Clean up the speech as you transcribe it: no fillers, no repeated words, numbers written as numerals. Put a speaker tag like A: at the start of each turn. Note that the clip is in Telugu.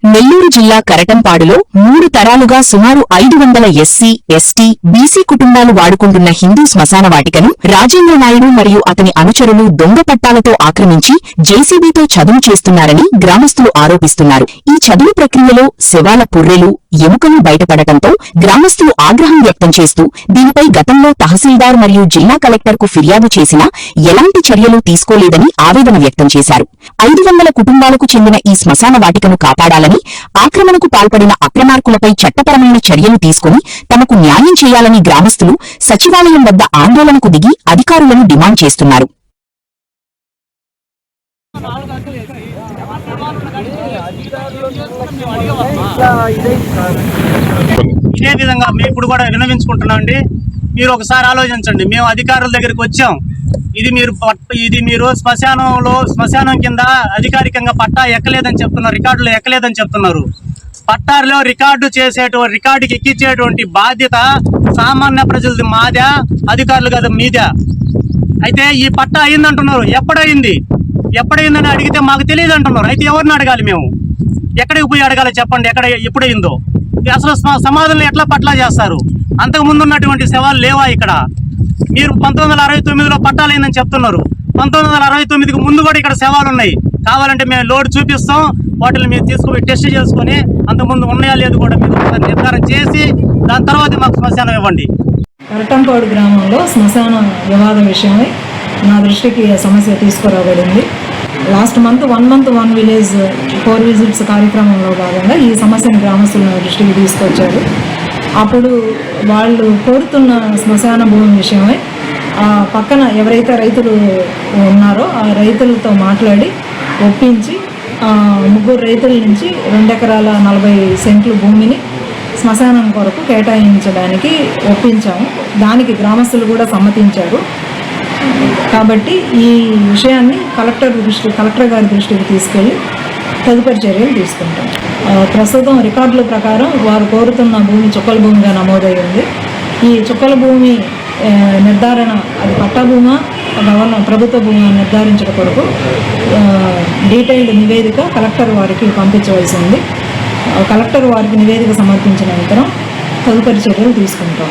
A: నెల్లూరు జిల్లా కరటంపాడులో 3 తరాలుగా సుమారు 500 ఎస్సీ, ఎస్టీ, బీసీ కుటుంబాలు వాడుకుంటున్న హిందూ శ్మశాన వాటికను రాజేంద్ర నాయుడు మరియు అతని అనుచరులు దొంగ పట్టాలతో ఆక్రమించి జేసీబీతో చదును చేస్తున్నారని గ్రామస్తులు ఆరోపిస్తున్నారు. ఈ చదును ప్రక్రియలో శవాల పుర్రెలు, ఎముకలు బయటపడటంతో గ్రామస్తులు ఆగ్రహం వ్యక్తం చేస్తూ దీనిపై గతంలో తహసీల్దార్ మరియు జిల్లా కలెక్టర్కు ఫిర్యాదు చేసినా ఎలాంటి చర్యలు తీసుకోలేదని ఆవేదన వ్యక్తం చేశారు. 500 కుటుంబాలకు చెందిన ఈ శ్మశాన వాటికను కాపాడాలని, ఆక్రమణకు పాల్పడిన అక్రమార్కులపై చట్టపరమైన చర్యలు తీసుకుని తమకు న్యాయం చేయాలని గ్రామస్తులు సచివాలయం వద్ద ఆందోళనకు దిగి అధికారులను డిమాండ్ చేస్తున్నారు.
B: ఇదే విధంగా మేము ఇప్పుడు కూడా విన్నవించుకుంటున్నామండి. మీరు ఒకసారి ఆలోచించండి. మేము అధికారుల దగ్గరికి వచ్చాం. ఇది మీరు శ్మశానం కింద అధికారికంగా పట్టా ఎక్కలేదని చెప్తున్నారు, రికార్డులో ఎక్కలేదని చెప్తున్నారు. పట్టాలో రికార్డుకి ఎక్కించేటువంటి బాధ్యత సామాన్య ప్రజలది, మాదా, అధికారులు కదా మీదా. అయితే ఈ పట్టా అయిందంటున్నారు. ఎప్పుడైందని అడిగితే మాకు తెలియదు అంటున్నారు. అయితే ఎవరిని అడగాలి? మేము ఎక్కడికి పోయి అడగాలి చెప్పండి? ఎప్పుడైందో అసలు సమాధులను ఎట్లా పట్లా చేస్తారు? అంతకు ముందు ఉన్నటువంటి శవాలు లేవా ఇక్కడ? మీరు 1969లో పట్టాలైందని చెప్తున్నారు. 1969కి ముందు కూడా ఇక్కడ శవాలు ఉన్నాయి. కావాలంటే మేము లోడ్ చూపిస్తాం, వాటిని మీరు తీసుకుపోయి టెస్ట్ చేసుకుని అంతకుముందు ఉన్నాయా లేదు కూడా మీరు నిర్ధారణ చేసి దాని తర్వాత మాకు శ్మశానం ఇవ్వండి.
C: కరటంపాడు గ్రామంలో శ్మశాన వివాద విషయమై నా దృష్టికి సమస్య తీసుకురాబడింది. Last month 1 month 1 village 4 visits కార్యక్రమంలో భాగంగా ఈ సమస్యను గ్రామస్తుల దృష్టికి తీసుకొచ్చారు. అప్పుడు వాళ్ళు కోరుతున్న శ్మశాన భూమి విషయమై పక్కన ఎవరైతే రైతులు ఉన్నారో ఆ రైతులతో మాట్లాడి ఒప్పించి 3 రైతుల నుంచి 2 ఎకరాల 40 సెంట్లు భూమిని శ్మశానం కొరకు కేటాయించడానికి ఒప్పించాము. దానికి గ్రామస్తులు కూడా సమ్మతించారు. కాబట్టి ఈ విషయాన్ని కలెక్టర్ గారి దృష్టికి తీసుకెళ్ళి తదుపరి చర్యలు తీసుకుంటాం. ప్రస్తుతం రికార్డుల ప్రకారం వారు కోరుతున్న భూమి చుక్కల భూమిగా నమోదై ఉంది. ఈ చుక్కల భూమి నిర్ధారణ అది పట్టా భూమా, ప్రభుత్వ భూమా నిర్ధారించడం కొరకు డీటెయిల్డ్ నివేదిక కలెక్టర్ వారికి పంపించవలసి ఉంది. కలెక్టర్ వారికి నివేదిక సమర్పించిన అనంతరం తదుపరి చర్యలు తీసుకుంటాం.